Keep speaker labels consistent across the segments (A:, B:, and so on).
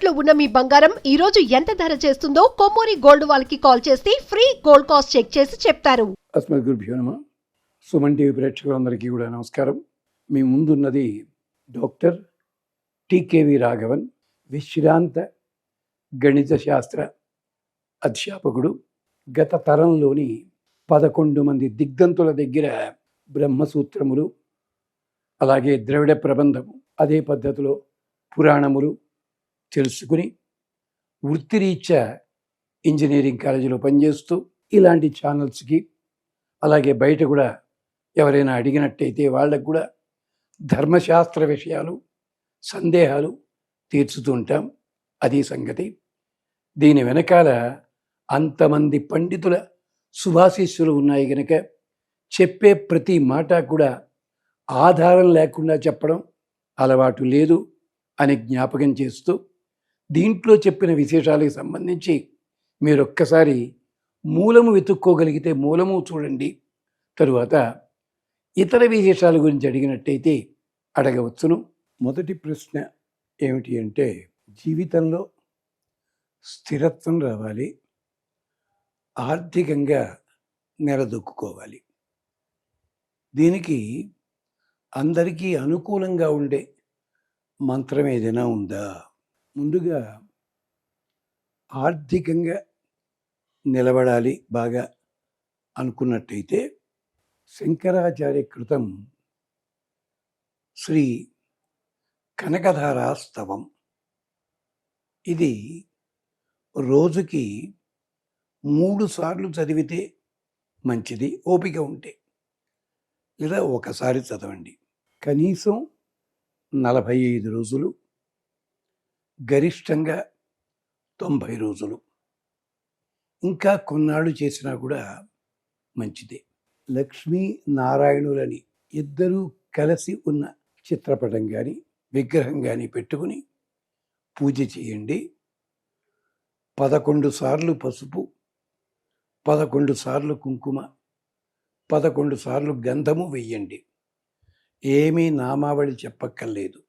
A: తాకట్టులో ఉన్న మీ బంగారం ఈ రోజు ఎంత ధర చేస్తుందో కొమ్మూరి గోల్డ్ వాళ్ళకి కాల్ చేస్తే ఫ్రీ గోల్డ్ కాస్ట్ చెక్ చేసి చెప్తారు.
B: అస్మద్గురుభ్యో నమః. సుమన్ టీవీ ప్రేక్షకులందరికీ కూడా నమస్కారం. మీ ముందున్నది డాక్టర్ టికేవి రాఘవన్, విశ్రాంత గణిత శాస్త్ర అధ్యాపకుడు. గత తరంలోని 11 మంది దిగ్గంతుల దగ్గర బ్రహ్మసూత్రములు, అలాగే ద్రవిడ ప్రబంధము, అదే పద్ధతిలో పురాణములు తెలుసుకుని వృత్తిరీత్యా ఇంజనీరింగ్ కాలేజీలో పనిచేస్తూ ఇలాంటి ఛానల్స్కి, అలాగే బయట కూడా ఎవరైనా అడిగినట్టయితే వాళ్ళకు కూడా ధర్మశాస్త్ర విషయాలు, సందేహాలు తీర్చుతూ ఉంటాం. అది సంగతి. దీని వెనకాల అంతమంది పండితుల శుభాశీస్సులు ఉన్నాయి కనుక చెప్పే ప్రతి మాట కూడా ఆధారం లేకుండా చెప్పడం అలవాటు లేదు అని జ్ఞాపకం చేస్తూ, దీంట్లో చెప్పిన విశేషాలకు సంబంధించి మీరు ఒక్కసారి మూలము వెతుక్కోగలిగితే మూలము చూడండి. తరువాత ఇతర విశేషాల గురించి అడిగినట్టయితే అడగవచ్చును. మొదటి ప్రశ్న ఏమిటి అంటే, జీవితంలో స్థిరత్వం రావాలి, ఆర్థికంగా నిలదొక్కుకోవాలి. దీనికి అందరికీ అనుకూలంగా ఉండే మంత్రం ఏదైనా ఉందా? ముందుగా ఆర్థికంగా నిలబడాలి బాగా అనుకున్నట్టయితే శంకరాచార్య కృతం శ్రీ కనకధారా స్తవం, ఇది రోజుకి 3 సార్లు చదివితే మంచిది, ఓపిక ఉంటే. లేదా ఒకసారి చదవండి. కనీసం 45 రోజులు, గరిష్టంగా 90 రోజులు. ఇంకా కొన్నాళ్ళు చేసినా కూడా మంచిదే. లక్ష్మీ నారాయణులని ఇద్దరూ కలిసి ఉన్న చిత్రపటం కానీ విగ్రహం కానీ పెట్టుకుని పూజ చేయండి. 11 సార్లు పసుపు, 11 సార్లు కుంకుమ, 11 సార్లు గంధము వెయ్యండి. ఏమీ నామావళి చెప్పక్కర్లేదు.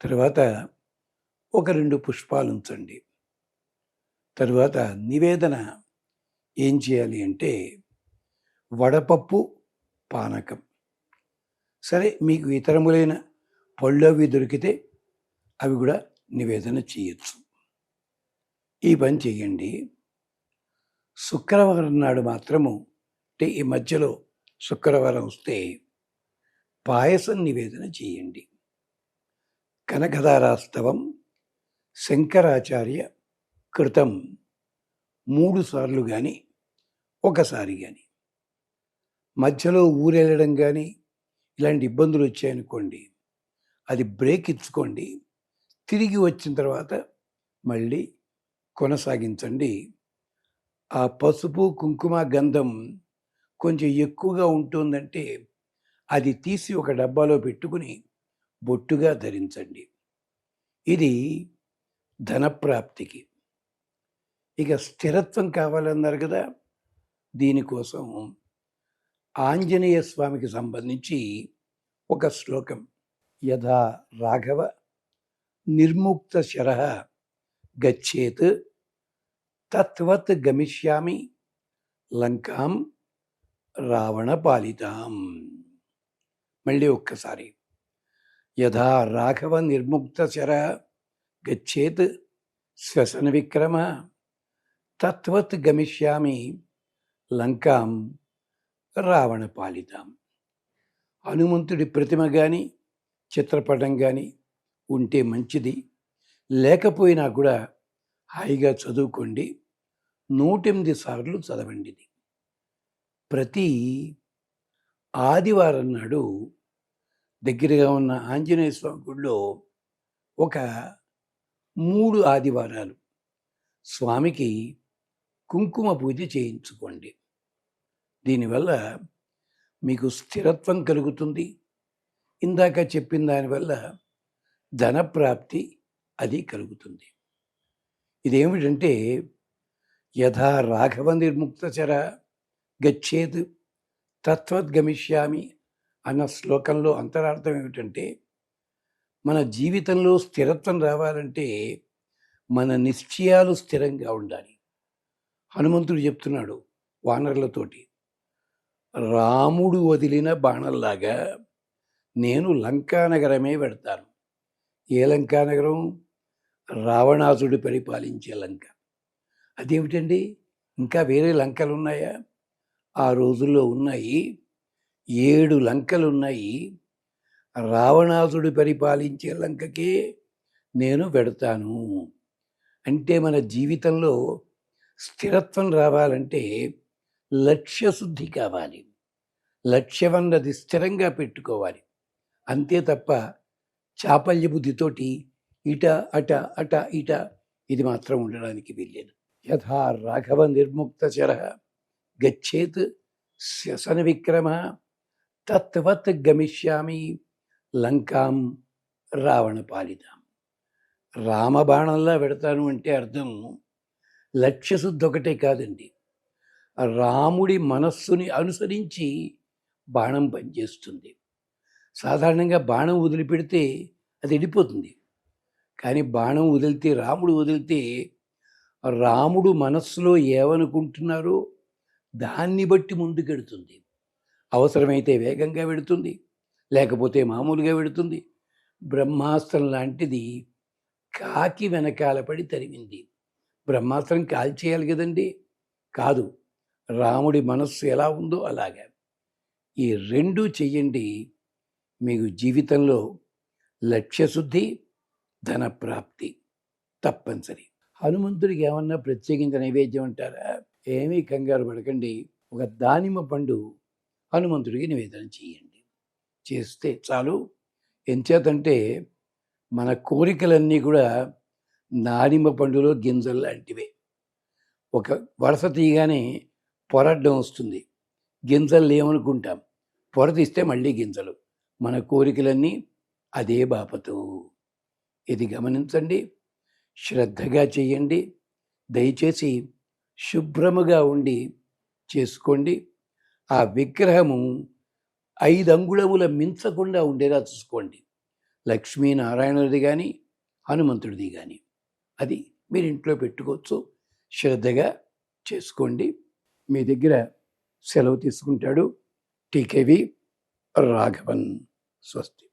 B: తర్వాత ఒక 2 పుష్పాలు ఉంచండి. తరువాత నివేదన ఏం చేయాలి అంటే, వడపప్పు పానకం, సరే మీకు ఇతరములైన పళ్ళు అవి దొరికితే అవి కూడా నివేదన చేయొచ్చు. ఈ పని చేయండి. శుక్రవారం నాడు మాత్రము, అంటే ఈ మధ్యలో శుక్రవారం వస్తే పాయసం నివేదన చేయండి. కనకధారాస్తవం శంకరాచార్య కృతం 3 సార్లు కానీ ఒకసారి కానీ. మధ్యలో ఊరెళ్ళడం కానీ ఇలాంటి ఇబ్బందులు వచ్చాయనుకోండి, అది బ్రేక్ ఇచ్చుకోండి. తిరిగి వచ్చిన తర్వాత మళ్ళీ కొనసాగించండి. ఆ పసుపు, కుంకుమ, గంధం కొంచెం ఎక్కువగా ఉంటుందంటే అది తీసి ఒక డబ్బాలో పెట్టుకుని బొట్టుగా ధరించండి. ఇది ధనప్రాప్తికి. ఇక స్థిరత్వం కావాలన్నారు కదా, దీనికోసం ఆంజనేయ స్వామికి సంబంధించి ఒక శ్లోకం, యథా రాఘవ నిర్ముక్త శరః గచ్చేత్ తత్వత్ గమిష్యామి లంకాం రావణ పాలితాం. మళ్ళీ ఒక్కసారి, యథా రాఘవ నిర్ముక్త శరః గచ్చేత్ శ్వసన విక్రమ తత్వత్ గమిష్యామి లంకాం రావణ పాలితాం. హనుమంతుడి ప్రతిమ కానీ చిత్రపటం కానీ ఉంటే మంచిది. లేకపోయినా కూడా హాయిగా చదువుకోండి. 108 సార్లు చదవండి. ప్రతి ఆదివారం నాడు దగ్గరగా ఉన్న ఆంజనేయ స్వామి గుడిలో ఒక 3 ఆదివారాలు స్వామికి కుంకుమ పూజ చేయించుకోండి. దీనివల్ల మీకు స్థిరత్వం కలుగుతుంది. ఇందాక చెప్పిన దానివల్ల ధనప్రాప్తి అది కలుగుతుంది. ఇదేమిటంటే, యథా రాఘవ నిర్ముక్తచర గచ్చేత్ తత్వద్గమిష్యామి అన్న శ్లోకంలో అంతరార్థం ఏమిటంటే, మన జీవితంలో స్థిరత్వం రావాలంటే మన నిశ్చయాలు స్థిరంగా ఉండాలి. హనుమంతుడు చెప్తున్నాడు వానరులతోటి, రాముడు వదిలిన బాణంలాగా నేను లంకానగరమే పెడతాను. ఏ లంకానగరం? రావణాసుడు పరిపాలించే లంక. అదేమిటండి, ఇంకా వేరే లంకలు ఉన్నాయా? ఆ రోజుల్లో ఉన్నాయి. 7 లంకలు ఉన్నాయి. రావణాసుడు పరిపాలించే లంకకే నేను పెడతాను. అంటే మన జీవితంలో స్థిరత్వం రావాలంటే లక్ష్యశుద్ధి కావాలి. లక్ష్యం అన్నది స్థిరంగా పెట్టుకోవాలి. అంతే తప్ప చాపల్య బుద్ధితోటి ఇట అట అట ఇట ఇది మాత్రం ఉండడానికి వీల్లేదు. యథా రాఘవ నిర్ముక్త చర గచ్చేత్ శసన విక్రమ తత్వత్ గమిష్యామి లంకాం రావణ పాలితాం. రామబాణంలా పెడతాను అంటే అర్థం లక్ష్యశుద్ధి ఒకటే కాదండి, రాముడి మనస్సుని అనుసరించి బాణం పనిచేస్తుంది. సాధారణంగా బాణం వదిలిపెడితే అది వెళ్ళిపోతుంది. కానీ బాణం వదిలితే, రాముడు వదిలితే, రాముడు మనస్సులో ఏమనుకుంటున్నారో దాన్ని బట్టి ముందుకెడుతుంది. అవసరమైతే వేగంగా వెడుతుంది, లేకపోతే మామూలుగా వెడుతుంది. బ్రహ్మాస్త్రం లాంటిది కాకి వెనకాల పడి తరిమింది. బ్రహ్మాస్త్రం కాల్చేయాలి కదండి, కాదు, రాముడి మనస్సు ఎలా ఉందో అలాగా. ఈ 2 చెయ్యండి, మీకు జీవితంలో లక్ష్యశుద్ధి, ధన ప్రాప్తి తప్పనిసరి. హనుమంతుడికి ఏమన్నా ప్రత్యేకించిన నైవేద్యం అంటారా? ఏమీ కంగారు పడకండి. ఒక దానిమ్మ పండు హనుమంతుడికి నివేదన చేయండి. చేస్తే చాలు. ఎంచేతంటే మన కోరికలన్నీ కూడా దానిమ్మ పండులో గింజలు లాంటివే. ఒక వరస తీయగానే పొరడ్డం వస్తుంది, గింజలు లేవనుకుంటాం, పొర తీస్తే మళ్ళీ గింజలు. మన కోరికలన్నీ అదే బాపతు. ఇది గమనించండి, శ్రద్ధగా చేయండి. దయచేసి శుభ్రముగా ఉండి చేసుకోండి. ఆ విగ్రహము 5 అంగుళముల మించకుండా ఉండేలా చూసుకోండి. లక్ష్మీనారాయణుడిది కానీ హనుమంతుడిది కానీ అది మీరు ఇంట్లో పెట్టుకోవచ్చు. శ్రద్ధగా చేసుకోండి. మీ దగ్గర సెలవు తీసుకుంటాడు టీకేవి రాఘవన్. స్వస్తి.